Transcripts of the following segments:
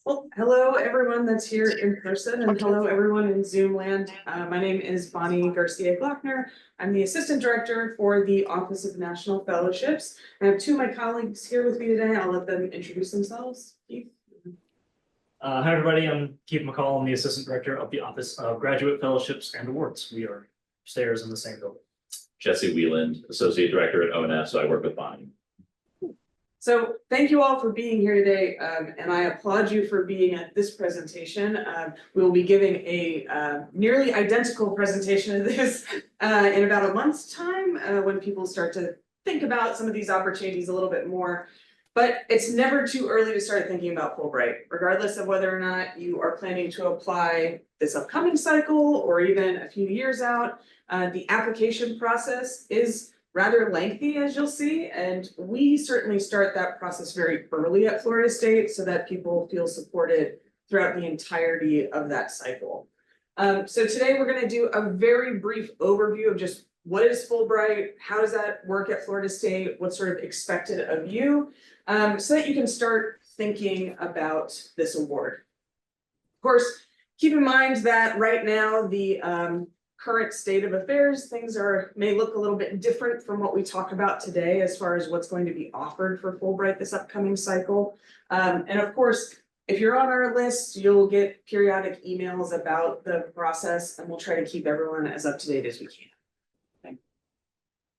Well, hello, everyone that's here in person, and hello, everyone in Zoom land. My name is Bonnie Garcia-Glockner. I'm the Assistant Director for the Office of National Fellowships. I have two of my colleagues here with me today. I'll let them introduce themselves. Keith? Hi, everybody. I'm Keith McCall. I'm the Assistant Director of the Office of Graduate Fellowships and Awards. We are upstairs in the same building. Jesse Wieland, Associate Director at ONF, so I work with Bonnie. So thank you all for being here today, and I applaud you for being at this presentation. We will be giving a nearly identical presentation of this in about a month's time when people start to think about some of these opportunities a little bit more. But it's never too early to start thinking about Fulbright, regardless of whether or not you are planning to apply this upcoming cycle or even a few years out. The application process is rather lengthy, as you'll see, and we certainly start that process very early at Florida State so that people feel supported throughout the entirety of that cycle. So today we're going to do a very brief overview of just what is Fulbright, how does that work at Florida State, what's sort of expected of you, so that you can start thinking about this award. Of course, keep in mind that right now the current state of affairs, things may look a little bit different from what we talk about today as far as what's going to be offered for Fulbright this upcoming cycle. And of course, if you're on our list, you'll get periodic emails about the process, and we'll try to keep everyone as up to date as we can. Okay.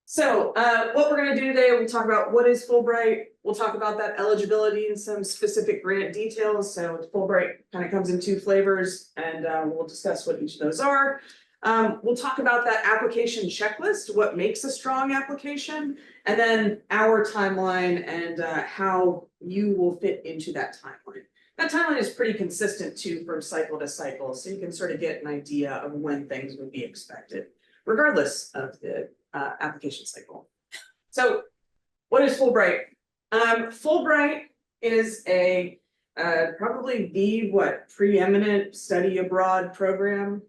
So what we're going to do today, we'll talk about what is Fulbright. We'll talk about that eligibility and some specific grant details. So Fulbright kind of comes in two flavors, and we'll discuss what each of those are. We'll talk about that application checklist, what makes a strong application, and then our timeline and how you will fit into that timeline. That timeline is pretty consistent too from cycle to cycle, so you can sort of get an idea of when things would be expected, regardless of the application cycle. So what is Fulbright? Fulbright is probably the preeminent study abroad program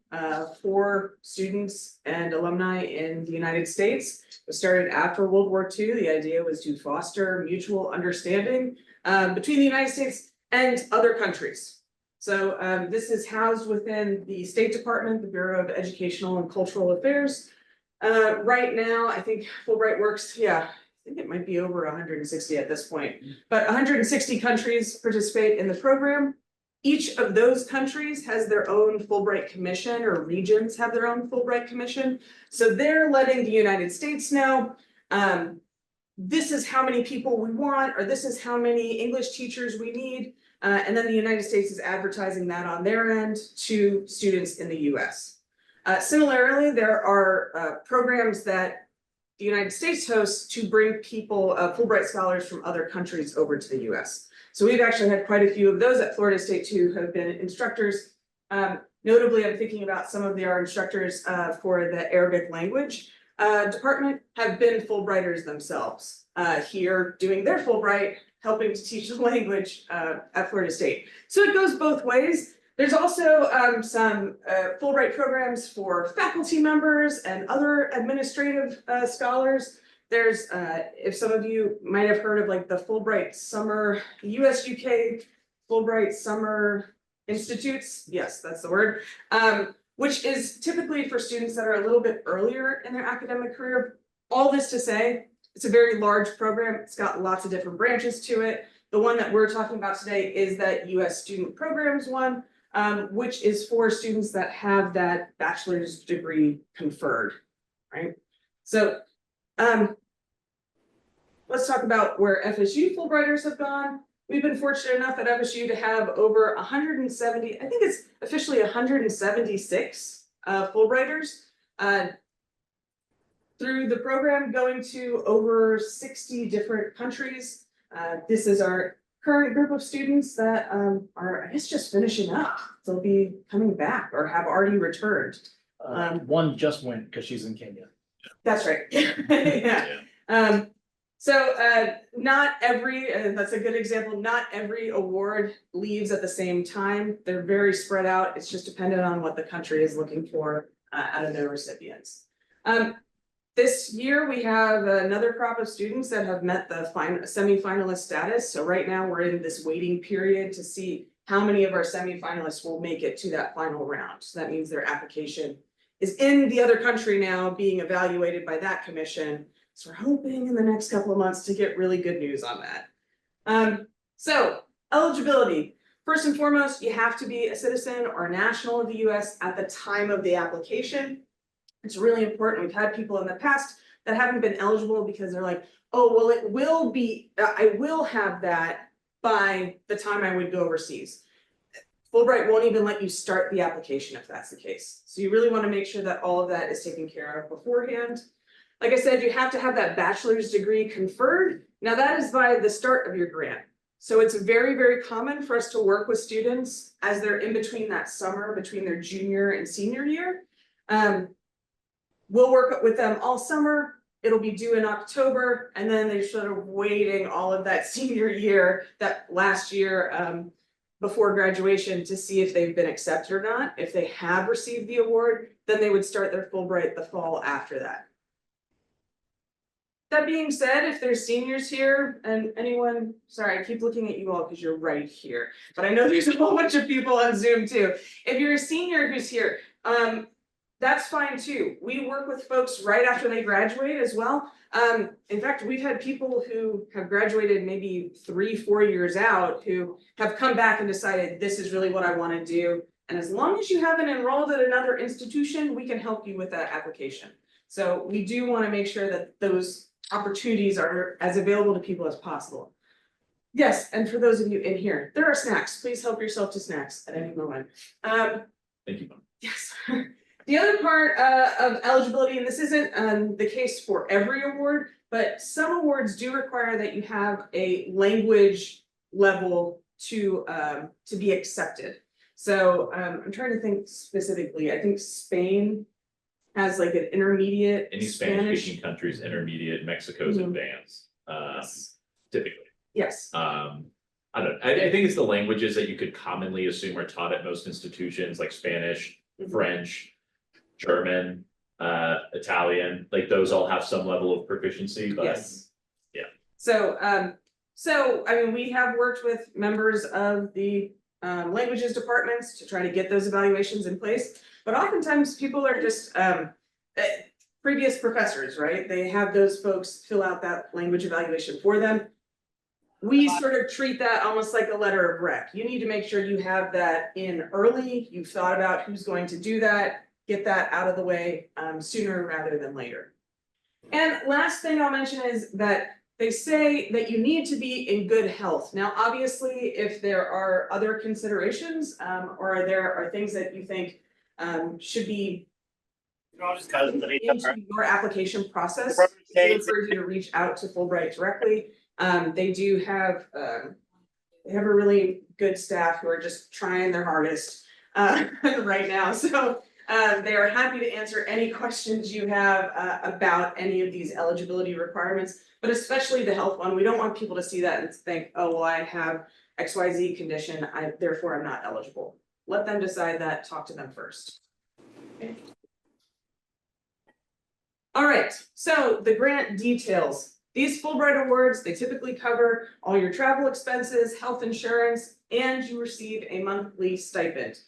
for students and alumni in the United States. It started after World War II. The idea was to foster mutual understanding between the United States and other countries. So this is housed within the State Department, the Bureau of Educational and Cultural Affairs. Right now, I think Fulbright works, I think it might be over 160 at this point, but 160 countries participate in the program. Each of those countries has their own Fulbright Commission, or regions have their own Fulbright Commission. So they're letting the United States know, this is how many people we want, or this is how many English teachers we need. And then the United States is advertising that on their end to students in the US. Similarly, there are programs that the United States hosts to bring people, Fulbright scholars from other countries over to the US. So we've actually had quite a few of those at Florida State too, who have been instructors. Notably, I'm thinking about some of our instructors for the Arabic language department have been Fulbrighters themselves here doing their Fulbright, helping to teach the language at Florida State. So it goes both ways. There's also some Fulbright programs for faculty members and other administrative scholars. There's, if some of you might have heard of like the Fulbright Summer, US-UK Fulbright Summer Institutes, yes, that's the word, which is typically for students that are a little bit earlier in their academic career. All this to say, it's a very large program. It's got lots of different branches to it. The one that we're talking about today is that US Student Programs one, which is for students that have that bachelor's degree conferred, right? So let's talk about where FSU Fulbrighters have gone. We've been fortunate enough at FSU to have over 170, I think it's officially 176 Fulbrighters through the program, going to over 60 different countries. This is our current group of students that are, I guess, just finishing up. They'll be coming back or have already returned. One just went because she's in Kenya. That's right. Yeah. So not every, that's a good example, not every award leaves at the same time. They're very spread out. It's just dependent on what the country is looking for out of their recipients. This year, we have another crop of students that have met the semi-finalist status. So right now we're in this waiting period to see how many of our semifinalists will make it to that final round. So that means their application is in the other country now being evaluated by that commission. So we're hoping in the next couple of months to get really good news on that. So eligibility. First and foremost, you have to be a citizen or a national of the US at the time of the application. It's really important. We've had people in the past that haven't been eligible because they're like, oh, well, it will be, I will have that by the time I would go overseas. Fulbright won't even let you start the application if that's the case. So you really want to make sure that all of that is taken care of beforehand. Like I said, you have to have that bachelor's degree conferred. Now that is by the start of your grant. So it's very, very common for us to work with students as they're in between that summer, between their junior and senior year. We'll work with them all summer. It'll be due in October, and then they're sort of waiting all of that senior year, that last year before graduation, to see if they've been accepted or not. If they have received the award, then they would start their Fulbright the fall after that. That being said, if there's seniors here and anyone, sorry, I keep looking at you all because you're right here, but I know there's a whole bunch of people on Zoom too. If you're a senior who's here, that's fine too. We work with folks right after they graduate as well. In fact, we've had people who have graduated maybe 3-4 years out who have come back and decided this is really what I want to do. And as long as you haven't enrolled at another institution, we can help you with that application. So we do want to make sure that those opportunities are as available to people as possible. Yes, and for those of you in here, there are snacks. Please help yourself to snacks at any moment. Thank you. Yes. The other part of eligibility, and this isn't the case for every award, but some awards do require that you have a language level to be accepted. So I'm trying to think specifically. I think Spain has like an intermediate. Any Spanish-speaking countries, intermediate, Mexico's advanced, Yes. typically. Yes. I don't know. I think it's the languages that you could commonly assume are taught at most institutions, like Spanish, French, German, Italian, like those all have some level of proficiency, but Yes. yeah. So I mean, we have worked with members of the languages departments to try to get those evaluations in place, but oftentimes people are just previous professors, right? They have those folks fill out that language evaluation for them. We sort of treat that almost like a letter of rec. You need to make sure you have that in early. You've thought about who's going to do that. Get that out of the way sooner rather than later. And last thing I'll mention is that they say that you need to be in good health. Now, obviously, if there are other considerations or there are things that you think should be into your application process, we encourage you to reach out to Fulbright directly. They do have they have a really good staff who are just trying their hardest right now. So they are happy to answer any questions you have about any of these eligibility requirements, but especially the health one. We don't want people to see that and think, oh, well, I have XYZ condition, therefore I'm not eligible. Let them decide that, talk to them first. Okay. All right, so the grant details. These Fulbright awards, they typically cover all your travel expenses, health insurance, and you receive a monthly stipend.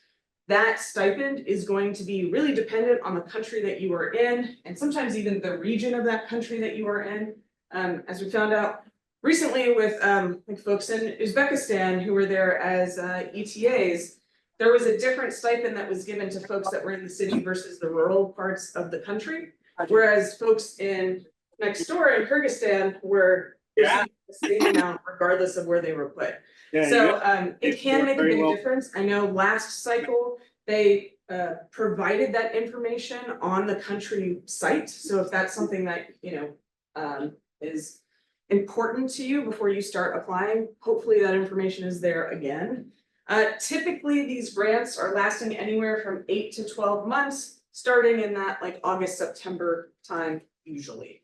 That stipend is going to be really dependent on the country that you are in, and sometimes even the region of that country that you are in. As we found out recently with like folks in Uzbekistan who were there as ETAs, there was a different stipend that was given to folks that were in the city versus the rural parts of the country. Whereas folks in next door in Kyrgyzstan were receiving the same amount regardless of where they were put. So it can make a big difference. I know last cycle they provided that information on the country site. So if that's something that is important to you before you start applying, hopefully that information is there again. Typically these grants are lasting anywhere from 8 to 12 months, starting in that like August, September time usually.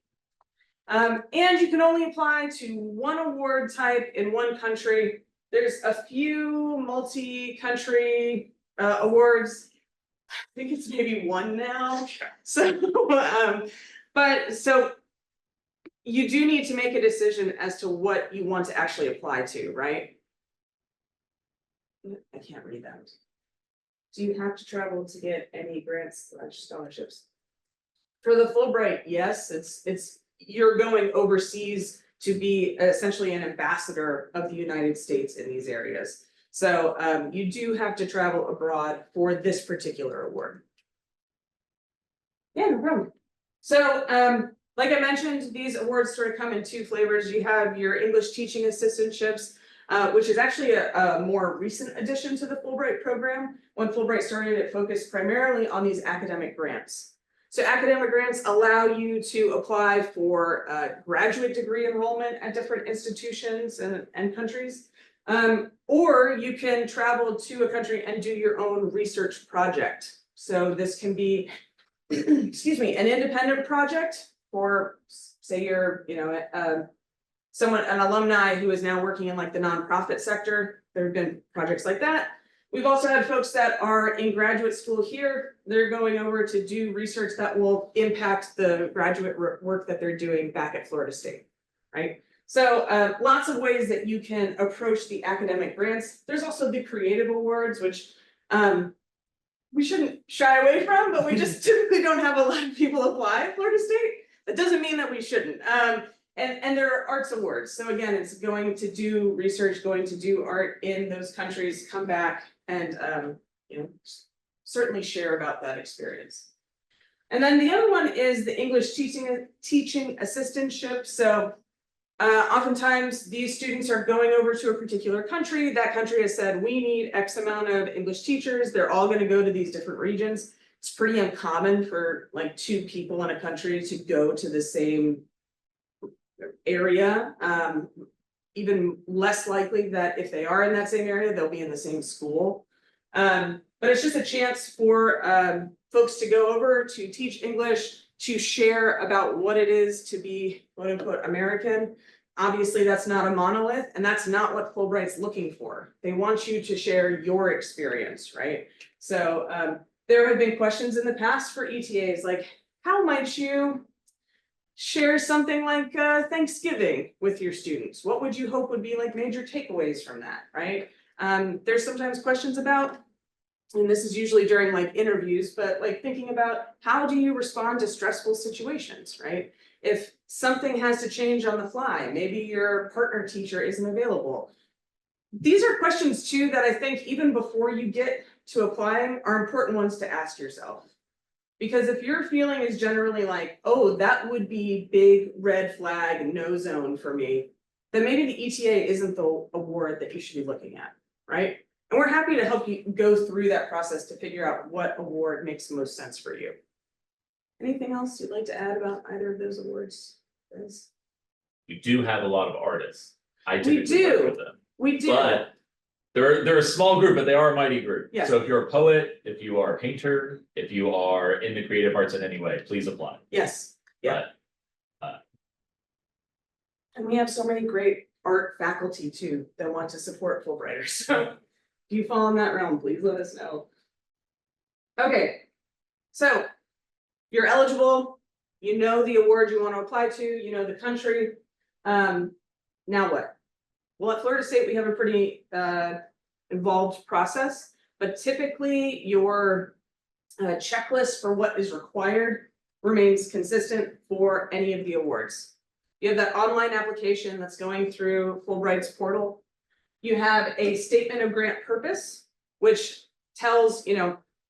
And you can only apply to one award type in one country. There's a few multi-country awards. I think it's maybe one now. So, so you do need to make a decision as to what you want to actually apply to, right? I can't read that. Do you have to travel to get any grants/scholarships? For the Fulbright, yes, it's, you're going overseas to be essentially an ambassador of the United States in these areas. So you do have to travel abroad for this particular award. Yeah, no problem. So like I mentioned, these awards sort of come in two flavors. You have your English teaching assistantships, which is actually a more recent addition to the Fulbright program. When Fulbright started, it focused primarily on these academic grants. So academic grants allow you to apply for graduate degree enrollment at different institutions and countries. Or you can travel to a country and do your own research project. So this can be, excuse me, an independent project, or say you're, an alumni who is now working in like the nonprofit sector. There have been projects like that. We've also had folks that are in graduate school here. They're going over to do research that will impact the graduate work that they're doing back at Florida State, right? So lots of ways that you can approach the academic grants. There's also the creative awards, which we shouldn't shy away from, but we just typically don't have a lot of people apply at Florida State. That doesn't mean that we shouldn't. And there are arts awards. So again, it's going to do research, going to do art in those countries, come back and certainly share about that experience. And then the other one is the English teaching assistantship. So oftentimes these students are going over to a particular country. That country has said, we need X amount of English teachers. They're all going to go to these different regions. It's pretty uncommon for like two people in a country to go to the same area. Even less likely that if they are in that same area, they'll be in the same school. But it's just a chance for folks to go over to teach English, to share about what it is to be quote unquote American. Obviously, that's not a monolith, and that's not what Fulbright's looking for. They want you to share your experience, right? So there have been questions in the past for ETAs, like, how might you share something like Thanksgiving with your students? What would you hope would be like major takeaways from that, right? There's sometimes questions about, and this is usually during like interviews, but like thinking about how do you respond to stressful situations, right? If something has to change on the fly, maybe your partner teacher isn't available. These are questions too that I think even before you get to applying are important ones to ask yourself. Because if your feeling is generally like, oh, that would be big red flag, no zone for me, then maybe the ETA isn't the award that you should be looking at, right? And we're happy to help you go through that process to figure out what award makes the most sense for you. Anything else you'd like to add about either of those awards? You do have a lot of artists. I We typically work do. with them. We do. But they're a small group, but they are a mighty group. Yes. So if you're a poet, if you are a painter, if you are in the creative arts in any way, please apply. Yes. Yeah. And we have so many great art faculty too that want to support Fulbrighters. So if you fall in that realm, please let us know. Okay, so you're eligible, you know the award you want to apply to, you know the country. Now what? Well, at Florida State, we have a pretty involved process, but typically your checklist for what is required remains consistent for any of the awards. You have that online application that's going through Fulbright's portal. You have a statement of grant purpose, which tells,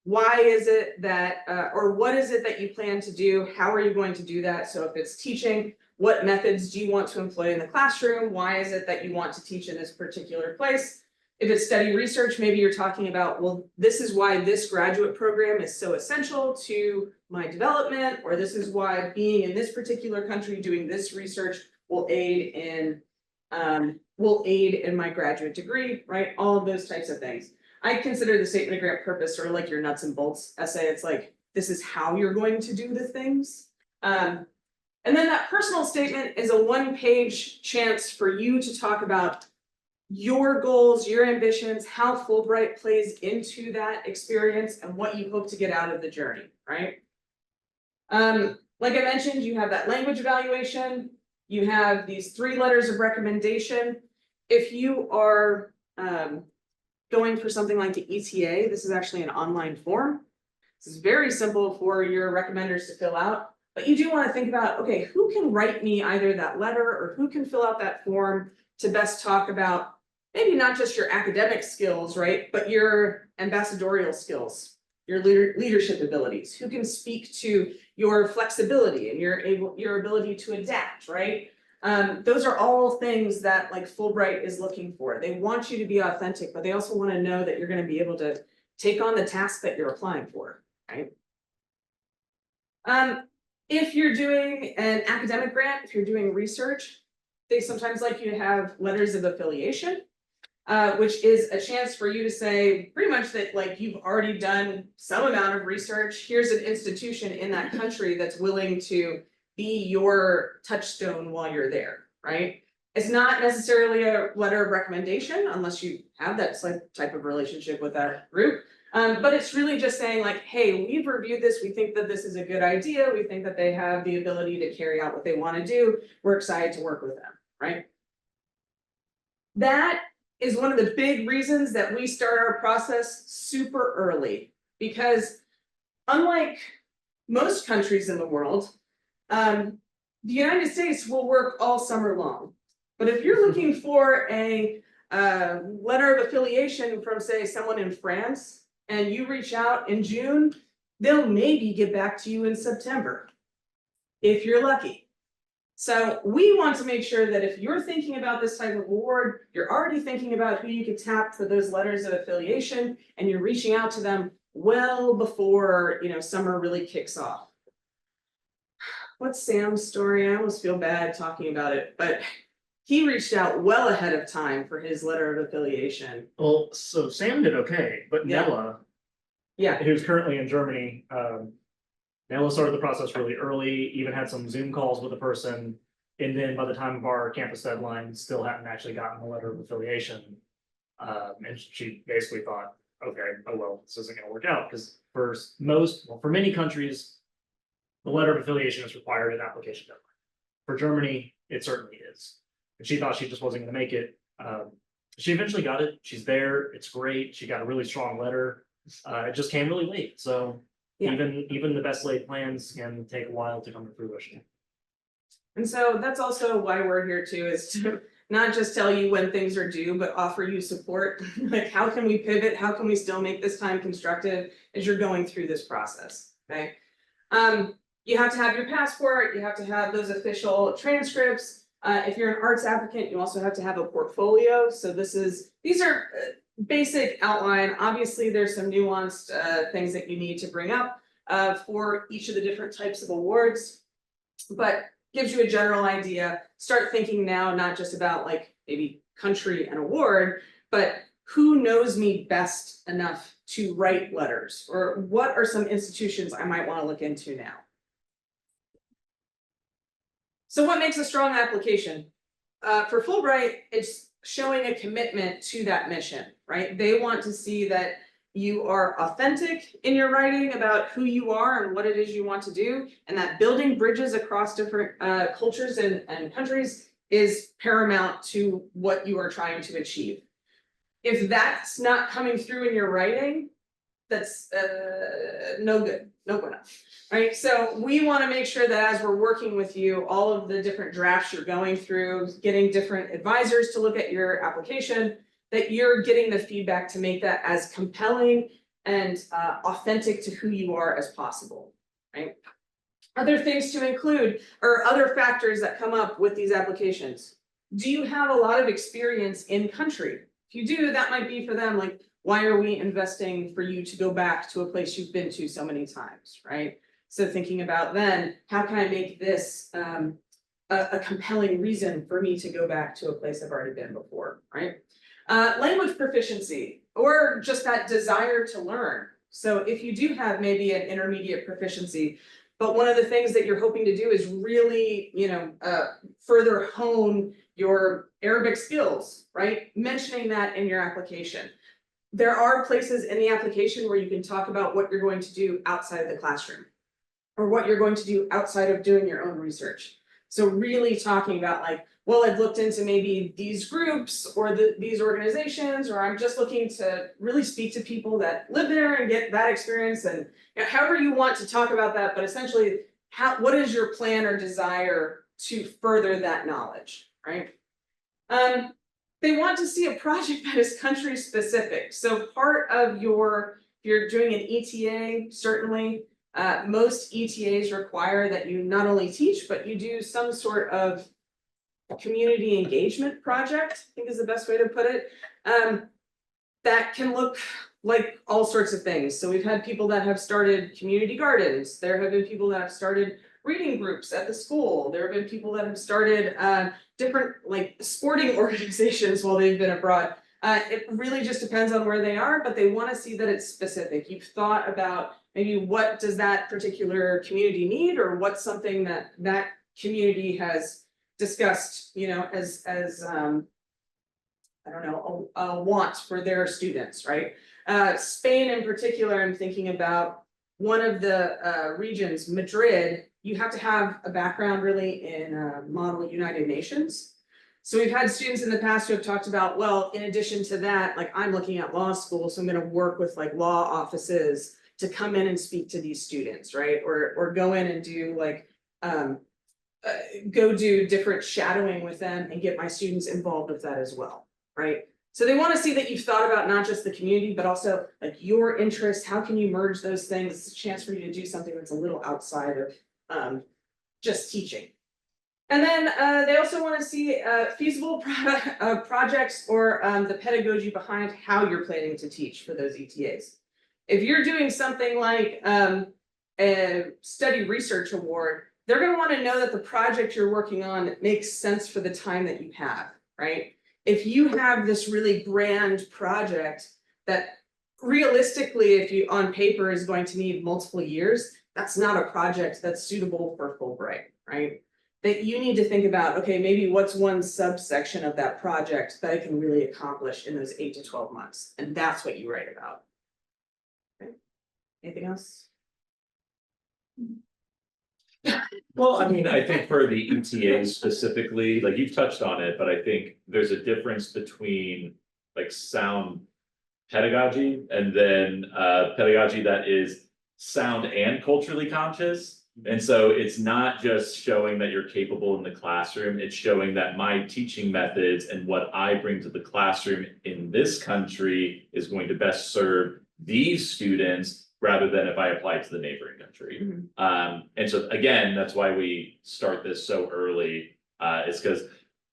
why is it that, or what is it that you plan to do? How are you going to do that? So if it's teaching, what methods do you want to employ in the classroom? Why is it that you want to teach in this particular place? If it's study research, maybe you're talking about, well, this is why this graduate program is so essential to my development, or this is why being in this particular country doing this research will aid in my graduate degree, right? All of those types of things. I consider the statement of grant purpose sort of like your nuts and bolts essay. It's like, this is how you're going to do the things. And then that personal statement is a one-page chance for you to talk about your goals, your ambitions, how Fulbright plays into that experience, and what you hope to get out of the journey, right? Like I mentioned, you have that language evaluation, you have these 3 letters of recommendation. If you are going for something like the ETA, this is actually an online form. This is very simple for your recommenders to fill out, but you do want to think about, okay, who can write me either that letter or who can fill out that form to best talk about maybe not just your academic skills, right, but your ambassadorial skills, your leadership abilities, who can speak to your flexibility and your ability to adapt, right? Those are all things that like Fulbright is looking for. They want you to be authentic, but they also want to know that you're going to be able to take on the task that you're applying for, right? If you're doing an academic grant, if you're doing research, they sometimes like you to have letters of affiliation, which is a chance for you to say pretty much that like you've already done some amount of research. Here's an institution in that country that's willing to be your touchstone while you're there, right? It's not necessarily a letter of recommendation unless you have that type of relationship with that group. But it's really just saying like, hey, we've reviewed this. We think that this is a good idea. We think that they have the ability to carry out what they want to do. We're excited to work with them, right? That is one of the big reasons that we start our process super early, because unlike most countries in the world, the United States will work all summer long. But if you're looking for a letter of affiliation from, say, someone in France, and you reach out in June, they'll maybe get back to you in September, if you're lucky. So we want to make sure that if you're thinking about this type of award, you're already thinking about who you could tap for those letters of affiliation, and you're reaching out to them well before, you know, summer really kicks off. What's Sam's story? I almost feel bad talking about it, but he reached out well ahead of time for his letter of affiliation. Well, so Sam did okay, but Yeah. Nella, Yeah, who's currently in Germany, Nella started the process really early, even had some Zoom calls with the person. And then by the time of our campus deadline, still hadn't actually gotten a letter of affiliation. And she basically thought, okay, oh well, this isn't gonna work out, because for many countries, the letter of affiliation is required at application deadline. For Germany, it certainly is. And she thought she just wasn't gonna make it. She eventually got it. She's there. It's great. She got a really strong letter. It just came really late. So Yeah. even the best laid plans can take a while to come to fruition. and so that's also why we're here too, is to not just tell you when things are due, but offer you support. Like, how can we pivot? How can we still make this time constructive as you're going through this process, okay? You have to have your passport, you have to have those official transcripts. If you're an arts applicant, you also have to have a portfolio. So these are basic outline. Obviously, there's some nuanced things that you need to bring up for each of the different types of awards, but gives you a general idea. Start thinking now, not just about like maybe country and award, but who knows me best enough to write letters, or what are some institutions I might want to look into now. So what makes a strong application? For Fulbright, it's showing a commitment to that mission, right? They want to see that you are authentic in your writing about who you are and what it is you want to do, and that building bridges across different cultures and countries is paramount to what you are trying to achieve. If that's not coming through in your writing, that's no good, no bueno, right? So we want to make sure that as we're working with you, all of the different drafts you're going through, getting different advisors to look at your application, that you're getting the feedback to make that as compelling and authentic to who you are as possible, right? Other things to include, or other factors that come up with these applications. Do you have a lot of experience in country? If you do, that might be for them, like, why are we investing for you to go back to a place you've been to so many times, right? So thinking about then, how can I make this a compelling reason for me to go back to a place I've already been before, right? Language proficiency, or just that desire to learn. So if you do have maybe an intermediate proficiency, but one of the things that you're hoping to do is really, further hone your Arabic skills, right? Mentioning that in your application. There are places in the application where you can talk about what you're going to do outside of the classroom, or what you're going to do outside of doing your own research. So really talking about like, well, I've looked into maybe these groups or these organizations, or I'm just looking to really speak to people that live there and get that experience, and however you want to talk about that, but essentially, what is your plan or desire to further that knowledge, right? They want to see a project that is country specific. So part of if you're doing an ETA, certainly, most ETAs require that you not only teach, but you do some sort of community engagement project, I think is the best way to put it. That can look like all sorts of things. So we've had people that have started community gardens. There have been people that have started reading groups at the school. There have been people that have started different like sporting organizations while they've been abroad. It really just depends on where they are, but they want to see that it's specific. You've thought about maybe what does that particular community need, or what's something that that community has discussed, you know, as I don't know, a want for their students, right? Spain in particular, I'm thinking about one of the regions, Madrid, you have to have a background really in Model United Nations. So we've had students in the past who have talked about, well, in addition to that, like I'm looking at law school, so I'm going to work with like law offices to come in and speak to these students, right? Or go in and do like, go do different shadowing with them and get my students involved with that as well, right? So they want to see that you've thought about not just the community, but also like your interests. How can you merge those things? It's a chance for you to do something that's a little outside of just teaching. And then they also want to see feasible projects or the pedagogy behind how you're planning to teach for those ETAs. If you're doing something like a study research award, they're going to want to know that the project you're working on makes sense for the time that you have, right? If you have this really grand project that realistically, if you on paper is going to need multiple years, that's not a project that's suitable for Fulbright, right? That you need to think about, okay, maybe what's one subsection of that project that I can really accomplish in those 8 to 12 months, and that's what you write about. Okay. Anything else? Well, I mean, I think for the ETAs specifically, like you've touched on it, but I think there's a difference between like sound pedagogy and then pedagogy that is sound and culturally conscious. And so it's not just showing that you're capable in the classroom, it's showing that my teaching methods and what I bring to the classroom in this country is going to best serve these students rather than if I apply to the neighboring country. Mm-hmm. And so again, that's why we start this so early, is because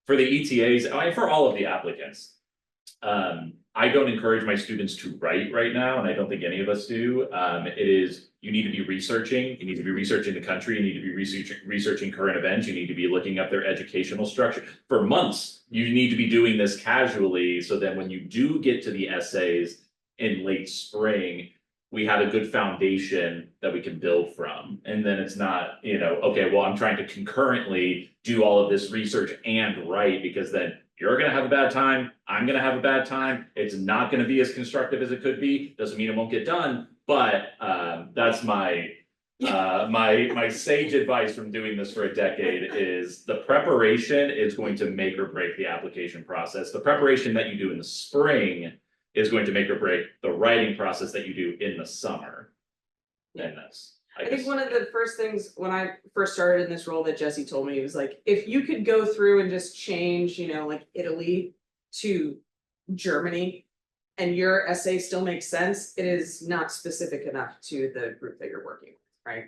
for the ETAs, I mean, for all of the applicants, I don't encourage my students to write right now, and I don't think any of us do. It is, you need to be researching, you need to be researching the country, you need to be researching current events, you need to be looking up their educational structure. For months, you need to be doing this casually, so that when you do get to the essays in late spring, we have a good foundation that we can build from. And then it's not, you know, okay, well, I'm trying to concurrently do all of this research and write, because then you're gonna have a bad time, I'm gonna have a bad time, it's not gonna be as constructive as it could be, doesn't mean it won't get done, but that's my my sage advice from doing this for a decade is the preparation is going to make or break the application process. The preparation that you do in the spring is going to make or break the writing process that you do in the summer. And that's, I think one of the first things when I first started in this role that Jesse told me was like, if you could go through and just change, you know, like Italy to Germany and your essay still makes sense, it is not specific enough to the group that you're working with, right?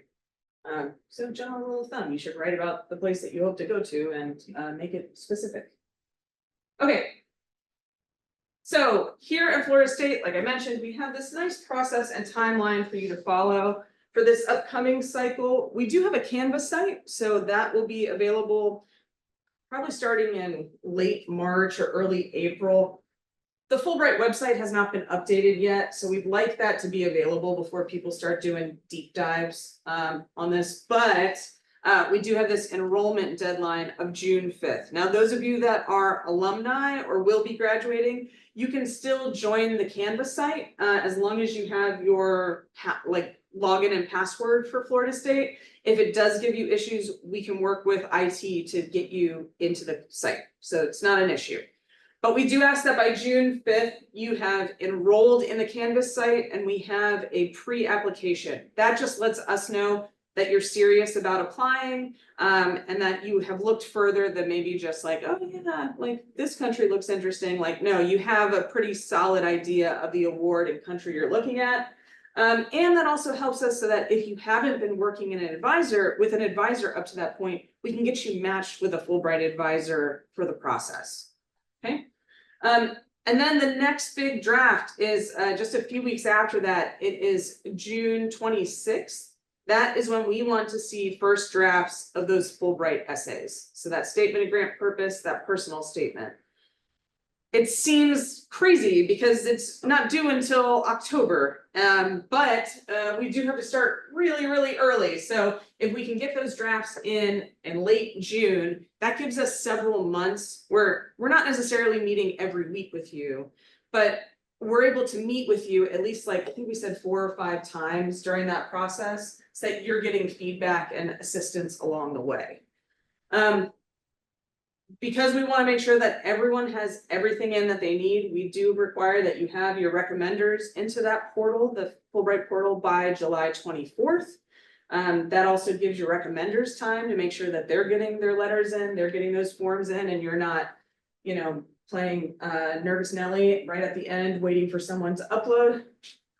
So general rule of thumb, you should write about the place that you hope to go to and make it specific. Okay. So here at Florida State, like I mentioned, we have this nice process and timeline for you to follow. For this upcoming cycle, we do have a Canvas site, so that will be available probably starting in late March or early April. The Fulbright website has not been updated yet, so we'd like that to be available before people start doing deep dives on this. But we do have this enrollment deadline of June 5th. Now, those of you that are alumni or will be graduating, you can still join the Canvas site as long as you have your login and password for Florida State. If it does give you issues, we can work with IT to get you into the site. So it's not an issue. But we do ask that by June 5th, you have enrolled in the Canvas site and we have a pre-application. That just lets us know that you're serious about applying and that you have looked further than maybe just like, oh yeah, like this country looks interesting. Like, no, you have a pretty solid idea of the award and country you're looking at. And that also helps us so that if you haven't been working with an advisor up to that point, we can get you matched with a Fulbright advisor for the process. Okay. And then the next big draft is just a few weeks after that. It is June 26th. That is when we want to see first drafts of those Fulbright essays. So that statement of grant purpose, that personal statement. It seems crazy because it's not due until October, but we do have to start really, really early. So if we can get those drafts in late June, that gives us several months where we're not necessarily meeting every week with you, but we're able to meet with you at least like, I think we said 4 or 5 times during that process so that you're getting feedback and assistance along the way. Because we want to make sure that everyone has everything in that they need, we do require that you have your recommenders into that portal, the Fulbright portal, by July 24th. That also gives your recommenders time to make sure that they're getting their letters in, they're getting those forms in, and you're not, you know, playing Nervous Nelly right at the end, waiting for someone to upload.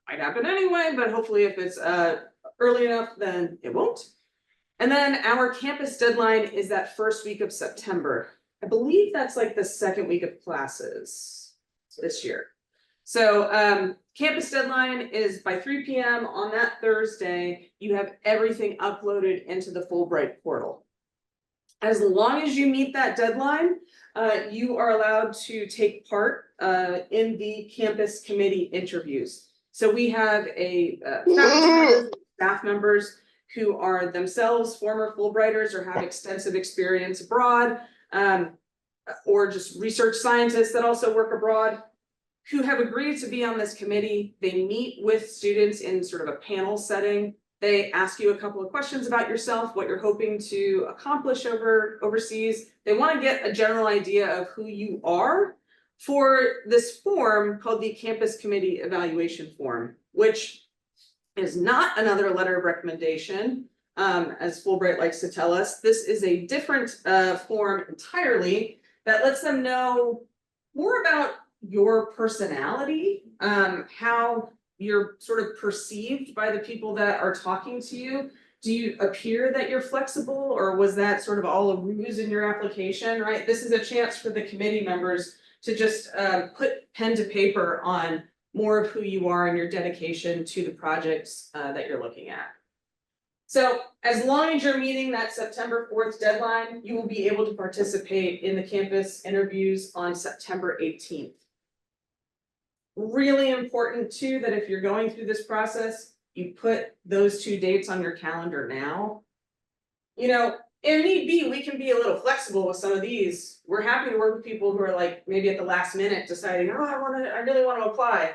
Might happen anyway, but hopefully if it's early enough, then it won't. And then our campus deadline is that first week of September. I believe that's like the second week of classes this year. So campus deadline is by 3 p.m. on that Thursday. You have everything uploaded into the Fulbright portal. As long as you meet that deadline, you are allowed to take part in the campus committee interviews. So we have a staff members who are themselves former Fulbrighters or have extensive experience abroad, or just research scientists that also work abroad, who have agreed to be on this committee. They meet with students in sort of a panel setting. They ask you a couple of questions about yourself, what you're hoping to accomplish overseas. They want to get a general idea of who you are for this form called the Campus Committee Evaluation Form, which is not another letter of recommendation, as Fulbright likes to tell us. This is a different form entirely that lets them know more about your personality, how you're sort of perceived by the people that are talking to you. Do you appear that you're flexible, or was that sort of all a ruse in your application, right? This is a chance for the committee members to just put pen to paper on more of who you are and your dedication to the projects that you're looking at. So as long as you're meeting that September 4th deadline, you will be able to participate in the campus interviews on September 18th. Really important too, that if you're going through this process, you put those 2 dates on your calendar now. You know, if need be, we can be a little flexible with some of these. We're happy to work with people who are like maybe at the last minute deciding, oh, I really want to apply.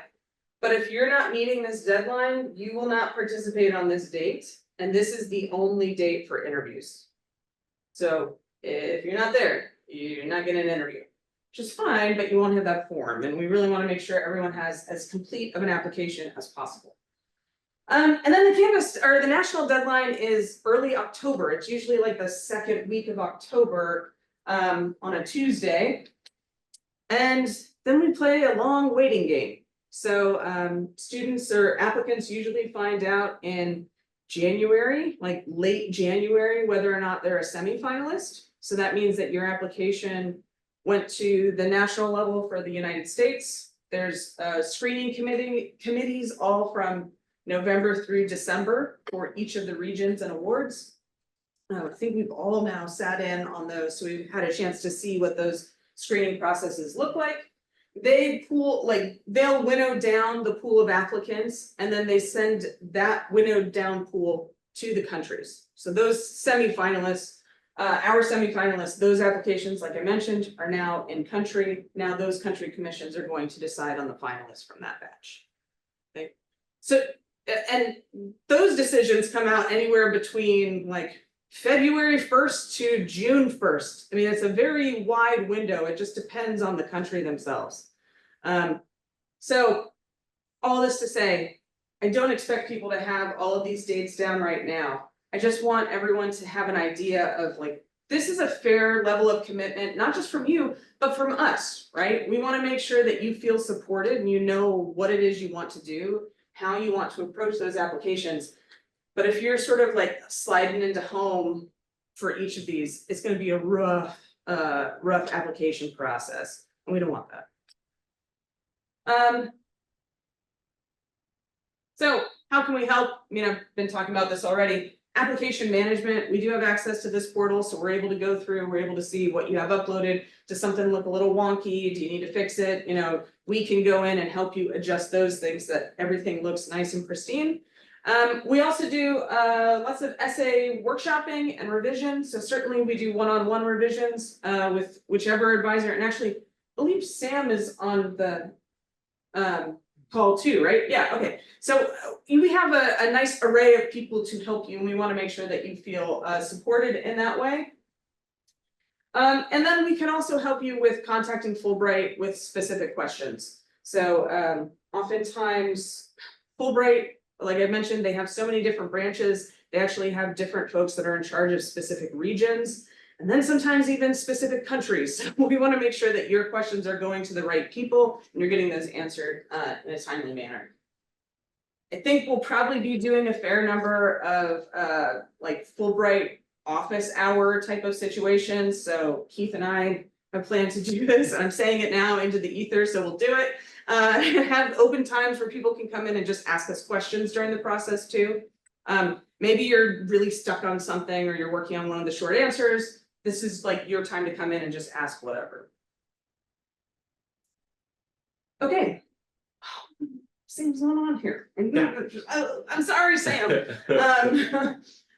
But if you're not meeting this deadline, you will not participate on this date. And this is the only date for interviews. So if you're not there, you're not getting an interview, which is fine, but you won't have that form. And we really want to make sure everyone has as complete of an application as possible. And then the campus or the national deadline is early October. It's usually like the second week of October on a Tuesday. And then we play a long waiting game. So students or applicants usually find out in January, like late January, whether or not they're a semifinalist. So that means that your application went to the national level for the United States. There's screening committees all from November through December for each of the regions and awards. I think we've all now sat in on those, so we've had a chance to see what those screening processes look like. They'll winnow down the pool of applicants, and then they send that winnowed down pool to the countries. So those semifinalists, our semifinalists, those applications, like I mentioned, are now in country. Now those country commissions are going to decide on the finalists from that batch. Okay, so and those decisions come out anywhere between like February 1st to June 1st. I mean, it's a very wide window. It just depends on the country themselves. So all this to say, I don't expect people to have all of these dates down right now. I just want everyone to have an idea of like, this is a fair level of commitment, not just from you, but from us, right? We want to make sure that you feel supported and you know what it is you want to do, how you want to approach those applications. But if you're sort of like sliding into home for each of these, it's going to be a rough application process, and we don't want that. So how can we help? I mean, I've been talking about this already. Application management, we do have access to this portal, so we're able to go through, we're able to see what you have uploaded. Does something look a little wonky? Do you need to fix it? You know, we can go in and help you adjust those things that everything looks nice and pristine. We also do lots of essay workshopping and revision. So certainly we do one-on-one revisions with whichever advisor, and actually, I believe Sam is on the call too, right? Yeah, okay. So we have a nice array of people to help you, and we want to make sure that you feel supported in that way. And then we can also help you with contacting Fulbright with specific questions. So oftentimes Fulbright, like I mentioned, they have so many different branches. They actually have different folks that are in charge of specific regions, and then sometimes even specific countries. So we want to make sure that your questions are going to the right people and you're getting those answered in a timely manner. I think we'll probably be doing a fair number of like Fulbright office hour type of situations. So Keith and I have planned to do this. I'm saying it now into the ether, so we'll do it. Have open times where people can come in and just ask us questions during the process too. Maybe you're really stuck on something or you're working on one of the short answers. This is like your time to come in and just ask whatever. Okay. Sam's not on here. I'm sorry, Sam.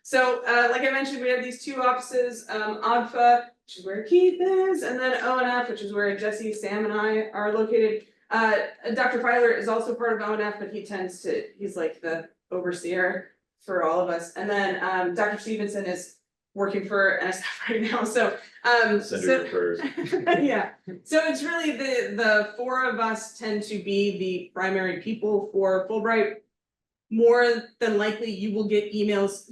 So like I mentioned, we have these two offices, OGFA, which is where Keith is, and then ONF, which is where Jesse, Sam, and I are located. Dr. Filer is also part of ONF, but he's like the overseer for all of us. And then Dr. Stevenson is working for NSF right now. So yeah. So it's really the four of us tend to be the primary people for Fulbright. More than likely you will get emails.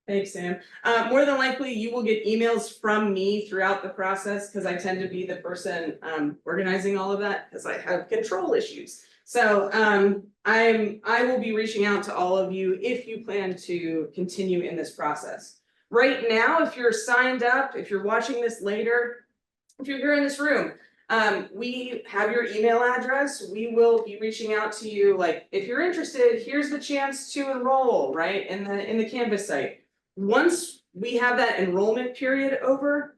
Thanks, Sam. More than likely you will get emails from me throughout the process because I tend to be the person organizing all of that because I have control issues. So I will be reaching out to all of you if you plan to continue in this process. Right now, if you're signed up, if you're watching this later, if you're here in this room, we have your email address. We will be reaching out to you. Like, if you're interested, here's the chance to enroll, right? In the Canvas site. Once we have that enrollment period over,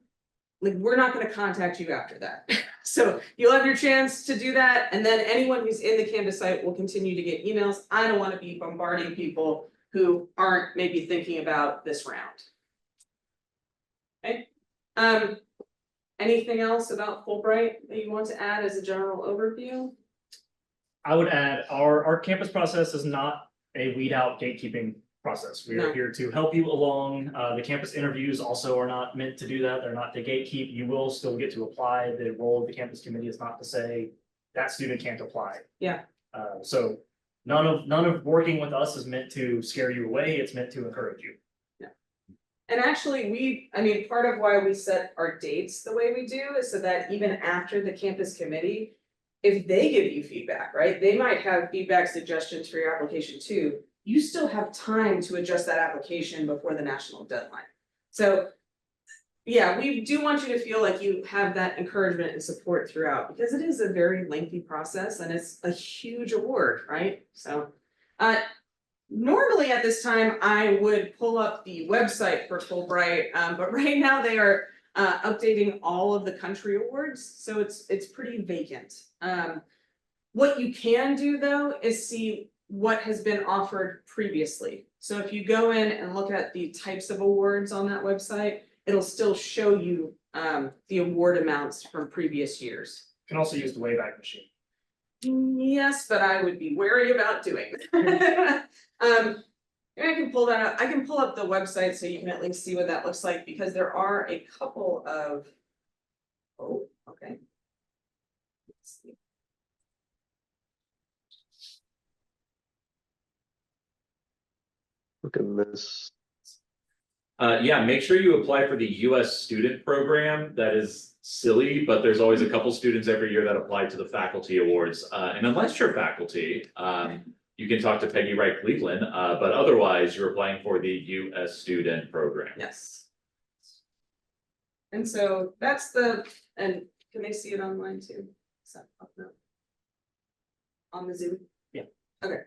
like, we're not going to contact you after that. So you'll have your chance to do that. And then anyone who's in the Canvas site will continue to get emails. I don't want to be bombarding people who aren't maybe thinking about this round. Okay. Anything else about Fulbright that you want to add as a general overview? I would add our campus process is not a weed out gatekeeping process. We are here to help you along. The campus interviews also are not meant to do that. They're not to gatekeep. You will still get to apply. The role of the campus committee is not to say that student can't apply. Yeah. So none of working with us is meant to scare you away. It's meant to encourage you. And actually, part of why we set our dates the way we do is so that even after the campus committee, if they give you feedback, right, they might have feedback suggestions for your application too. You still have time to adjust that application before the national deadline. So yeah, we do want you to feel like you have that encouragement and support throughout because it is a very lengthy process and it's a huge award, right? So normally at this time, I would pull up the website for Fulbright, but right now they are updating all of the country awards, so it's pretty vacant. What you can do though is see what has been offered previously. So if you go in and look at the types of awards on that website, it'll still show you the award amounts from previous years. Can also use the Wayback Machine. Yes, but I would be wary about doing that. Maybe I can pull that up. I can pull up the website so you can at least see what that looks like, because there are a couple of. Oh, okay. Let's see. Look at this. Yeah, make sure you apply for the US student program. That is silly, but there's always a couple students every year that apply to the faculty awards. And unless you're faculty, you can talk to Peggy Wright Cleveland, but otherwise you're applying for the US student program. Yes. And so that's the, and can they see it online too? Is that up now? On the Zoom? Yeah. Okay,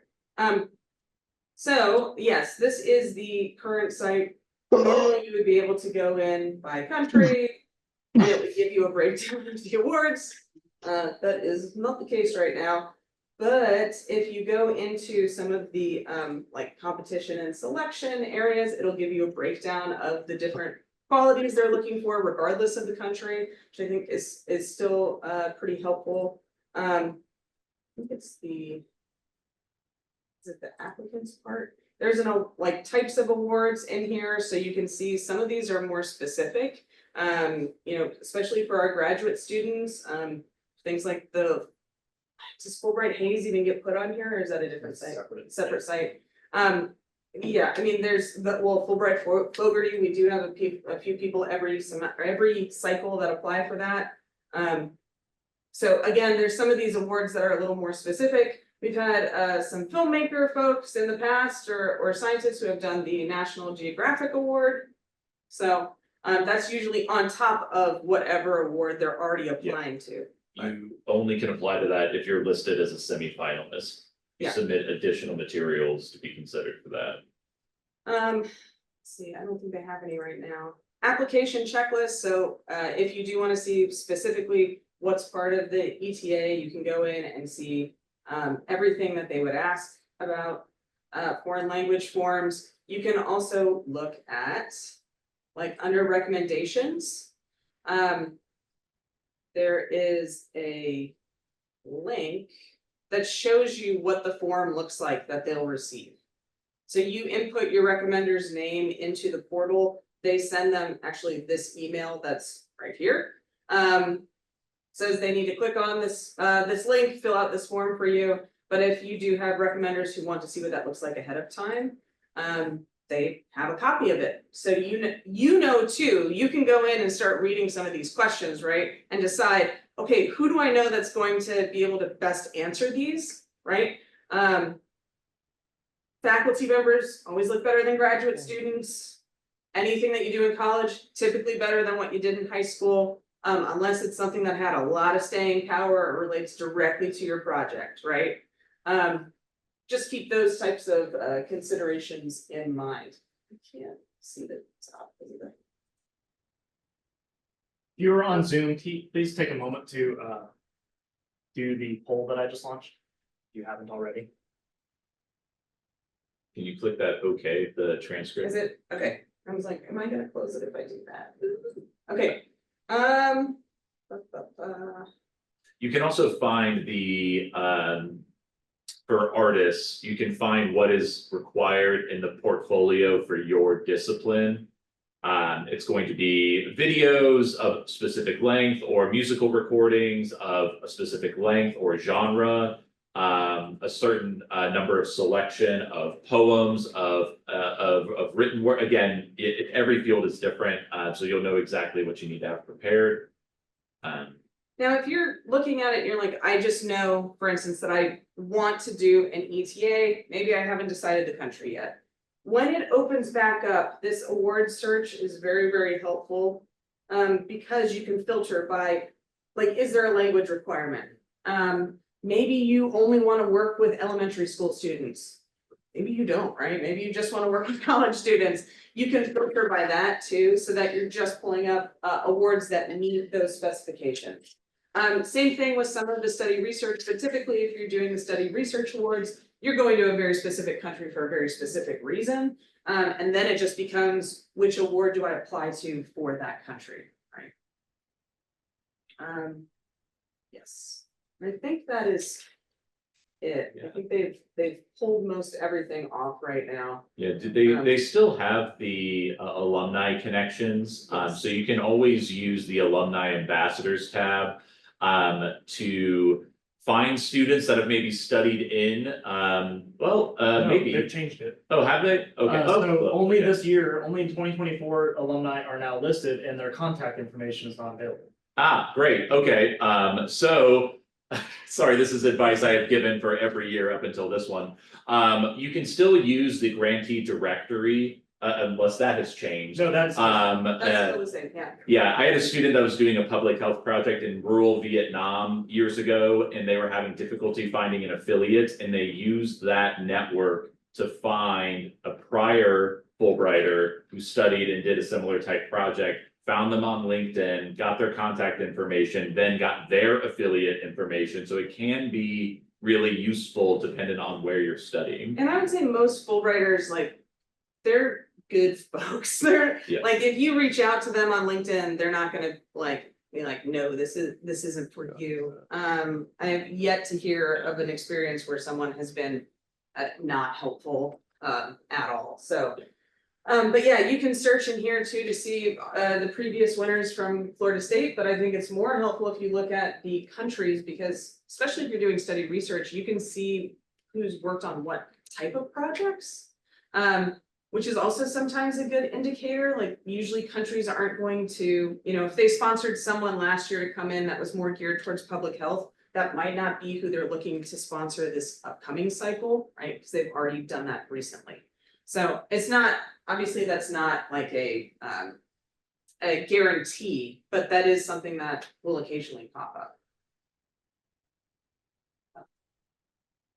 so yes, this is the current site. Normally you would be able to go in by country, and it would give you a breakdown of the awards. That is not the case right now. But if you go into some of the like competition and selection areas, it'll give you a breakdown of the different qualities they're looking for regardless of the country, which I think is still pretty helpful. I think it's the, is it the applicants part? There's like types of awards in here, so you can see some of these are more specific. You know, especially for our graduate students, things like the, does Fulbright Hayes even get put on here, or is that a different site? Separate site. Yeah, I mean, there's the, well, Fulbright Fogarty, we do have a few people every cycle that apply for that. So again, there's some of these awards that are a little more specific. We've had some filmmaker folks in the past, or scientists who have done the National Geographic Award. So that's usually on top of whatever award they're already applying to. You only can apply to that if you're listed as a semifinalist. You Yeah. submit additional materials to be considered for that. Let's see, I don't think they have any right now. Application checklist, so if you do want to see specifically what's part of the ETA, you can go in and see everything that they would ask about foreign language forms. You can also look at, like, under recommendations. There is a link that shows you what the form looks like that they'll receive. So you input your recommender's name into the portal, they send them actually this email that's right here. Says they need to click on this link, fill out this form for you. But if you do have recommenders who want to see what that looks like ahead of time, they have a copy of it. So you know too, you can go in and start reading some of these questions, right? And decide, okay, who do I know that's going to be able to best answer these, right? Faculty members always look better than graduate students. Anything that you do in college, typically better than what you did in high school, unless it's something that had a lot of staying power or relates directly to your project, right? Just keep those types of considerations in mind. I can't see the top either. If you're on Zoom, please take a moment to do the poll that I just launched, if you haven't already. Can you click that OK, the transcript? Is it, okay, I was like, am I gonna close it if I do that? Okay, You can also find the, for artists, you can find what is required in the portfolio for your discipline. It's going to be videos of specific length or musical recordings of a specific length or genre. A certain number of selection of poems, of written work. Again, every field is different, so you'll know exactly what you need to have prepared. now if you're looking at it, you're like, I just know, for instance, that I want to do an ETA, maybe I haven't decided the country yet. When it opens back up, this award search is very, very helpful, because you can filter by, like, is there a language requirement? Maybe you only want to work with elementary school students. Maybe you don't, right? Maybe you just want to work with college students. You can filter by that too, so that you're just pulling up awards that meet those specifications. Same thing with some of the study research, but typically if you're doing the study research awards, you're going to a very specific country for a very specific reason. And then it just becomes, which award do I apply to for that country, right? Yes, I think that is it. I think they've pulled most everything off right now. Yeah, they still have the alumni connections, Yes. so you can always use the alumni ambassadors tab. To find students that have maybe studied in, No, maybe, they've changed it. oh, have they? Okay. Oh, So well, only okay. this year, only in 2024 alumni are now listed and their contact information is not available. Ah, great, okay, so. Sorry, this is advice I have given for every year up until this one. You can still use the grantee directory, unless that has changed. No, that's. That's still the same, yeah. Yeah, I had a student that was doing a public health project in rural Vietnam years ago, and they were having difficulty finding an affiliate, and they used that network to find a prior Fulbrighter who studied and did a similar type project, found them on LinkedIn, got their contact information, then got their affiliate information, so it can be really useful depending on where you're studying. And I would say most Fulbrighters, like, they're good folks. They're Yeah. like, if you reach out to them on LinkedIn, they're not gonna like be like, no, this isn't for you. I have yet to hear of an experience where someone has been not helpful at all. So. But yeah, you can search in here too to see the previous winners from Florida State, but I think it's more helpful if you look at the countries, because especially if you're doing study research, you can see who's worked on what type of projects. Which is also sometimes a good indicator, like usually countries aren't going to, you know, if they sponsored someone last year to come in that was more geared towards public health, that might not be who they're looking to sponsor this upcoming cycle, right? Because they've already done that recently. So it's not, obviously that's not like a guarantee, but that is something that will occasionally pop up.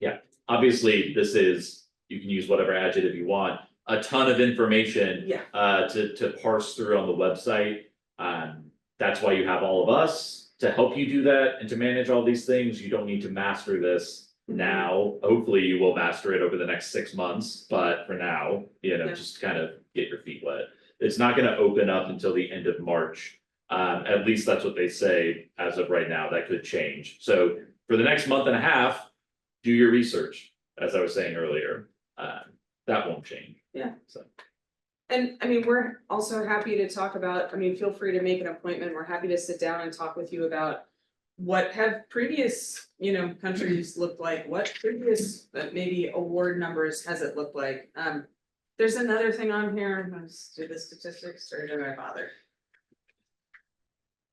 Yeah, obviously, this is, you can use whatever adjective you want, a ton of information. Yeah. To parse through on the website. That's why you have all of us to help you do that and to manage all these things. You don't need to master this now. Hopefully you will master it over the next 6 months, but for now, Yeah. just kind of get your feet wet. It's not gonna open up until the end of March. At least that's what they say as of right now. That could change. So for the next month and a half, do your research, as I was saying earlier. That won't change. Yeah. So. And I mean, we're also happy to talk about, I mean, feel free to make an appointment. We're happy to sit down and talk with you about what have previous, countries looked like, what previous maybe award numbers has it looked like? There's another thing on here, let's do the statistics, or do I bother?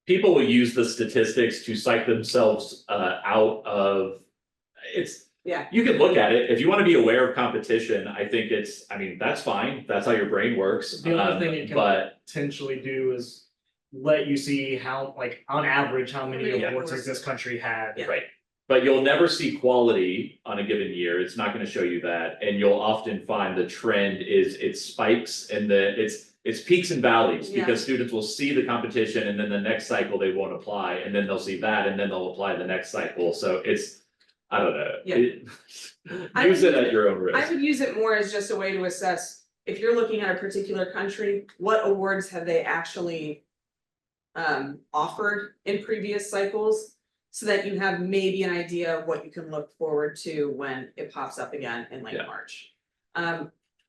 People will use the statistics to psych themselves out of, Yeah, you can look at it, if you wanna be aware of competition, I think that's fine, that's how your brain works. The only thing you can But potentially do is let you see how, like, on average, how many Yeah. awards has this country had. Yeah. right, but you'll never see quality on a given year, it's not gonna show you that, and you'll often find the trend is it spikes and it's peaks and valleys, Yeah. because students will see the competition and then the next cycle they won't apply, and then they'll see that and then they'll apply the next cycle, so I don't know. Yeah. I Use it would- at your own I risk. would use it more as just a way to assess, if you're looking at a particular country, what awards have they actually offered in previous cycles, so that you have maybe an idea of what you can look forward to when it pops up again in late Yeah. March.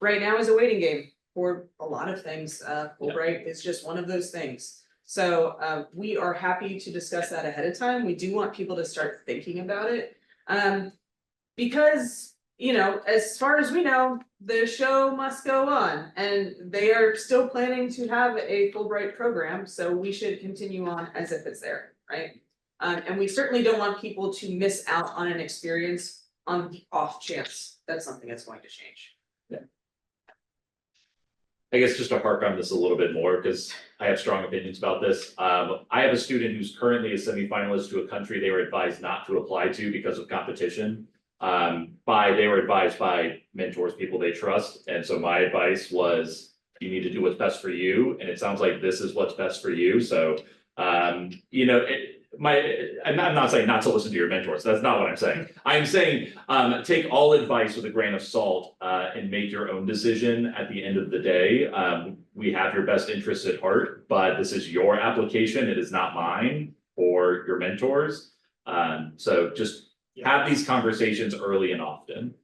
Right now is a waiting game for a lot of things. Fulbright is just one of those things. So we are happy to discuss that ahead of time. We do want people to start thinking about it. Because, as far as we know, the show must go on, and they are still planning to have a Fulbright program, so we should continue on as if it's there, right? And we certainly don't want people to miss out on an experience on the off chance that something is going to change. I guess just to hark on this a little bit more, because I have strong opinions about this. I have a student who's currently a semifinalist to a country they were advised not to apply to because of competition. They were advised by mentors, people they trust, and so my advice was, you need to do what's best for you, and it sounds like this is what's best for you, so. I'm not saying not to listen to your mentors, that's not what I'm saying. I'm saying, take all advice with a grain of salt, and make your own decision at the end of the day. We have your best interests at heart, but this is your application, it is not mine or your mentors. So just have these conversations early and often,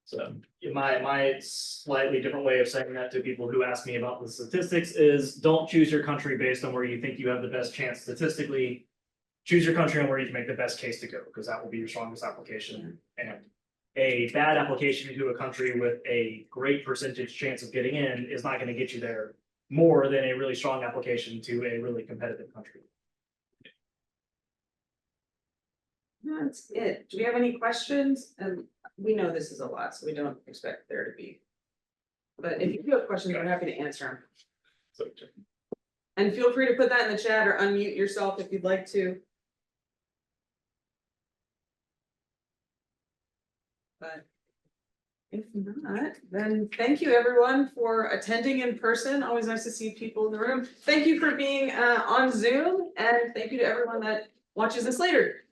so. My slightly different way of saying that to people who ask me about the statistics is don't choose your country based on where you think you have the best chance statistically. Choose your country on where you can make the best case to go, because that will be your strongest application. And a bad application to a country with a great percentage chance of getting in is not going to get you there more than a really strong application to a really competitive country. That's it. Do we have any questions? And we know this is a lot, so we don't expect there to be. But if you do have questions, I'm happy to answer them. So, And feel free to put that in the chat or unmute yourself if you'd like to. But if not, then thank you everyone for attending in person. Always nice to see people in the room. Thank you for being on Zoom, and thank you to everyone that watches this later.